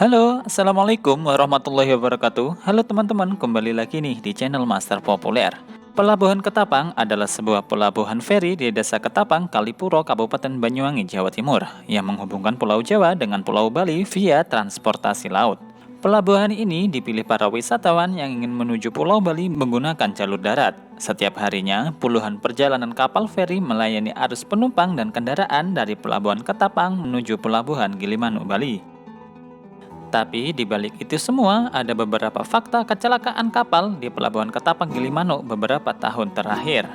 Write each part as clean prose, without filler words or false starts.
Halo, Assalamualaikum warahmatullahi wabarakatuh. Halo teman-teman, kembali lagi nih di channel Master Populer. Pelabuhan Ketapang adalah sebuah pelabuhan feri di Desa Ketapang, Kalipuro, Kabupaten Banyuwangi, Jawa Timur, yang menghubungkan Pulau Jawa dengan Pulau Bali via transportasi laut. Pelabuhan ini dipilih para wisatawan yang ingin menuju Pulau Bali menggunakan jalur darat. Setiap harinya, puluhan perjalanan kapal feri melayani arus penumpang dan kendaraan dari Pelabuhan Ketapang menuju Pelabuhan Gilimanuk, Bali. Tapi di balik itu semua, ada beberapa fakta kecelakaan kapal di Pelabuhan Ketapang Gilimanuk beberapa tahun terakhir.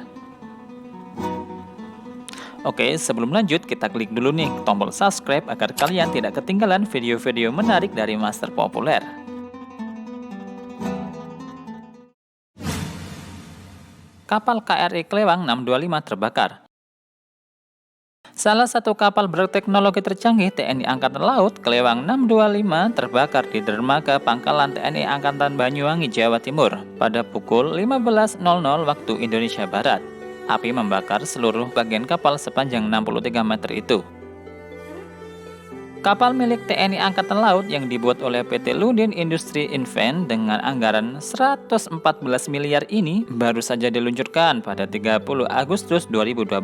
Oke, sebelum lanjut, kita klik dulu nih tombol subscribe agar kalian tidak ketinggalan video-video menarik dari Master Populer. Kapal KRI Klewang 625 terbakar. Salah satu kapal berteknologi tercanggih TNI Angkatan Laut, Klewang 625, terbakar di dermaga Pangkalan TNI Angkatan Banyuwangi, Jawa Timur pada pukul 15.00 waktu Indonesia Barat. Api membakar seluruh bagian kapal sepanjang 63 meter itu. Kapal milik TNI Angkatan Laut yang dibuat oleh PT Lundin Industri Invent dengan anggaran 114 miliar ini baru saja diluncurkan pada 30 Agustus 2012.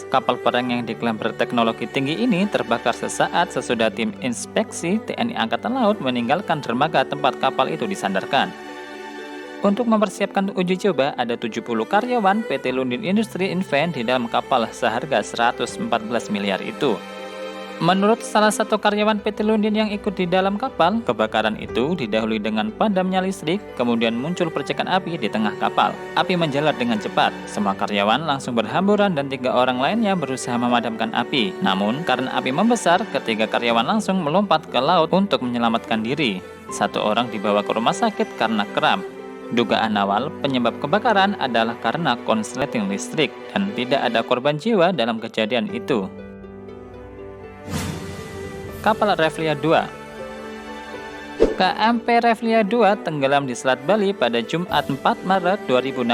Kapal perang yang diklaim berteknologi tinggi ini terbakar sesaat sesudah tim inspeksi TNI Angkatan Laut meninggalkan dermaga tempat kapal itu disandarkan. Untuk mempersiapkan uji coba, ada 70 karyawan PT Lundin Industri Invent di dalam kapal seharga 114 miliar itu. Menurut salah satu karyawan PT Lundin yang ikut di dalam kapal, kebakaran itu didahului dengan padamnya listrik, kemudian muncul percikan api di tengah kapal. Api menjalar dengan cepat. Semua karyawan langsung berhamburan dan 3 orang lainnya berusaha memadamkan api. Namun, karena api membesar, ketiga karyawan langsung melompat ke laut untuk menyelamatkan diri. 1 orang dibawa ke rumah sakit karena kram. Dugaan awal penyebab kebakaran adalah karena konsleting listrik dan tidak ada korban jiwa dalam kejadian itu. Kapal Reflia 2. KMP Reflia 2 tenggelam di Selat Bali pada Jumat 4 Maret 2016.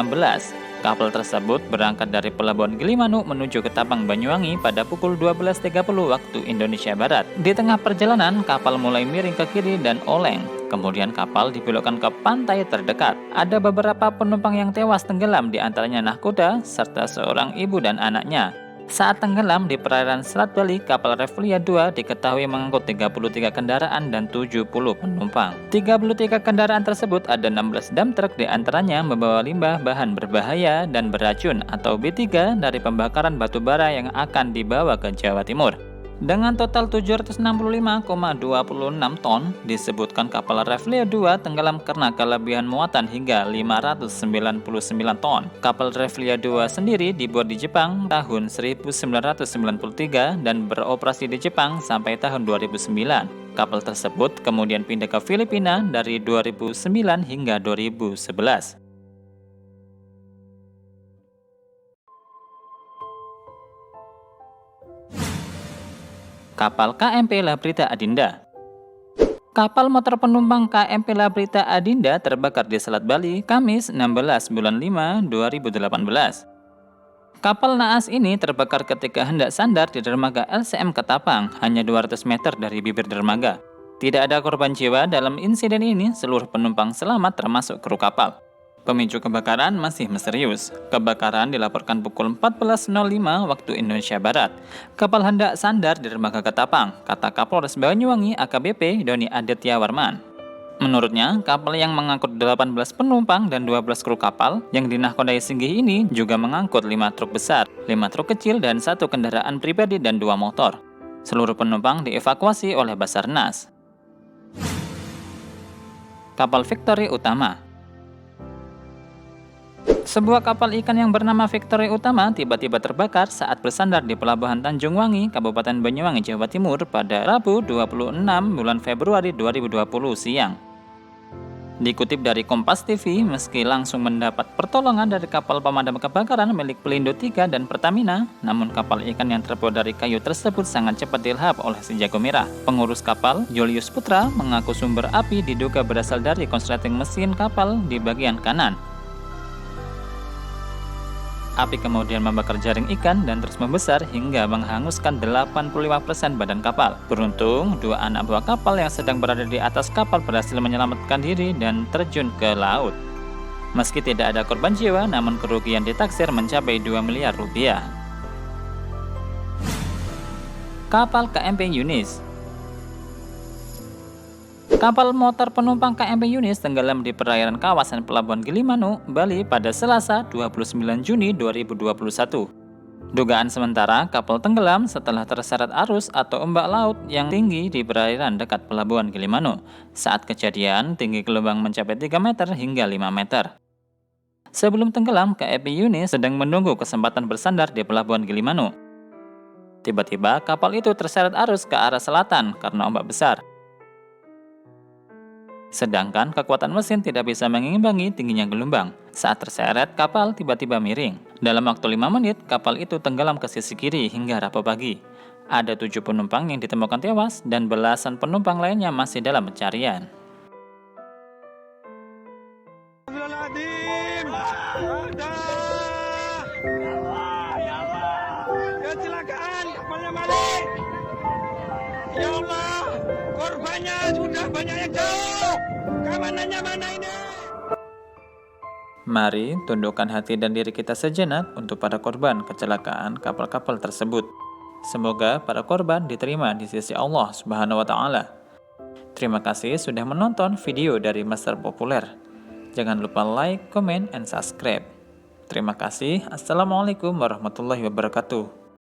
Kapal tersebut berangkat dari Pelabuhan Gilimanuk menuju Ketapang, Banyuwangi pada pukul 12.30 waktu Indonesia Barat. Di tengah perjalanan, kapal mulai miring ke kiri dan oleng. Kemudian kapal dibelokkan ke pantai terdekat. Ada beberapa penumpang yang tewas tenggelam, di antaranya nahkoda serta seorang ibu dan anaknya. Saat tenggelam di perairan Selat Bali, kapal Reflia 2 diketahui mengangkut 33 kendaraan dan 70 penumpang. 33 kendaraan tersebut ada 16 dump truck, di antaranya membawa limbah bahan berbahaya dan beracun atau B3 dari pembakaran batu bara yang akan dibawa ke Jawa Timur. Dengan total 765,26 ton, disebutkan kapal Reflia 2 tenggelam karena kelebihan muatan hingga 599 ton. Kapal Reflia 2 sendiri dibuat di Jepang tahun 1993 dan beroperasi di Jepang sampai tahun 2009. Kapal tersebut kemudian pindah ke Filipina dari 2009 hingga 2011. Kapal KMP Labrita Adinda. Kapal motor penumpang KMP Labrita Adinda terbakar di Selat Bali, Kamis 16 bulan 5, 2018. Kapal naas ini terbakar ketika hendak sandar di dermaga LCM Ketapang, hanya 200 meter dari bibir dermaga. Tidak ada korban jiwa dalam insiden ini, seluruh penumpang selamat termasuk kru kapal. Pemicu kebakaran masih misterius. Kebakaran dilaporkan pukul 14.05 waktu Indonesia Barat. Kapal hendak sandar di dermaga Ketapang, kata Kapolres Banyuwangi AKBP Doni Aditya Warman. Menurutnya, kapal yang mengangkut 18 penumpang dan 12 kru kapal yang dinahkodai Singgih ini juga mengangkut 5 truk besar, 5 truk kecil dan 1 kendaraan pribadi dan 2 motor. Seluruh penumpang dievakuasi oleh Basarnas. Kapal Victory Utama. Sebuah kapal ikan yang bernama Victory Utama tiba-tiba terbakar saat bersandar di Pelabuhan Tanjung Wangi, Kabupaten Banyuwangi, Jawa Timur pada Rabu 26 bulan Februari 2020 siang. Dikutip dari Kompas TV, meski langsung mendapat pertolongan dari kapal pemadam kebakaran milik Pelindo 3 dan Pertamina, namun kapal ikan yang terbuat dari kayu tersebut sangat cepat dilahap oleh si jago merah. Pengurus kapal, Julius Putra, mengaku sumber api diduga berasal dari konsleting mesin kapal di bagian kanan. Api kemudian membakar jaring ikan dan terus membesar hingga menghanguskan 85% badan kapal. Beruntung, 2 anak buah kapal yang sedang berada di atas kapal berhasil menyelamatkan diri dan terjun ke laut. Meski tidak ada korban jiwa, namun kerugian ditaksir mencapai 2 miliar rupiah. Kapal KMP Yunis. Kapal motor penumpang KMP Yunis tenggelam di perairan kawasan Pelabuhan Gilimanuk, Bali pada Selasa 29 Juni 2021. Dugaan sementara kapal tenggelam setelah terseret arus atau ombak laut yang tinggi di perairan dekat Pelabuhan Gilimanuk. Saat kejadian, tinggi gelombang mencapai 3 meter hingga 5 meter. Sebelum tenggelam, KMP Yunis sedang menunggu kesempatan bersandar di Pelabuhan Gilimanuk. Tiba-tiba kapal itu terseret arus ke arah selatan karena ombak besar. Sedangkan kekuatan mesin tidak bisa mengimbangi tingginya gelombang. Saat terseret, kapal tiba-tiba miring. Dalam waktu 5 menit, kapal itu tenggelam ke sisi kiri hingga Rabu pagi. Ada 7 penumpang yang ditemukan tewas dan belasan penumpang lainnya masih dalam pencarian. Kecelakaan, kapalnya balik. Ya Allah, korbannya sudah banyak yang jauh. Keamanannya mana ini? Mari tundukkan hati dan diri kita sejenak untuk para korban kecelakaan kapal-kapal tersebut. Semoga para korban diterima di sisi Allah Subhanahu wa Ta'ala. Terima kasih sudah menonton video dari Master Populer. Jangan lupa like, comment, and subscribe. Terima kasih. Assalamualaikum warahmatullahi wabarakatuh.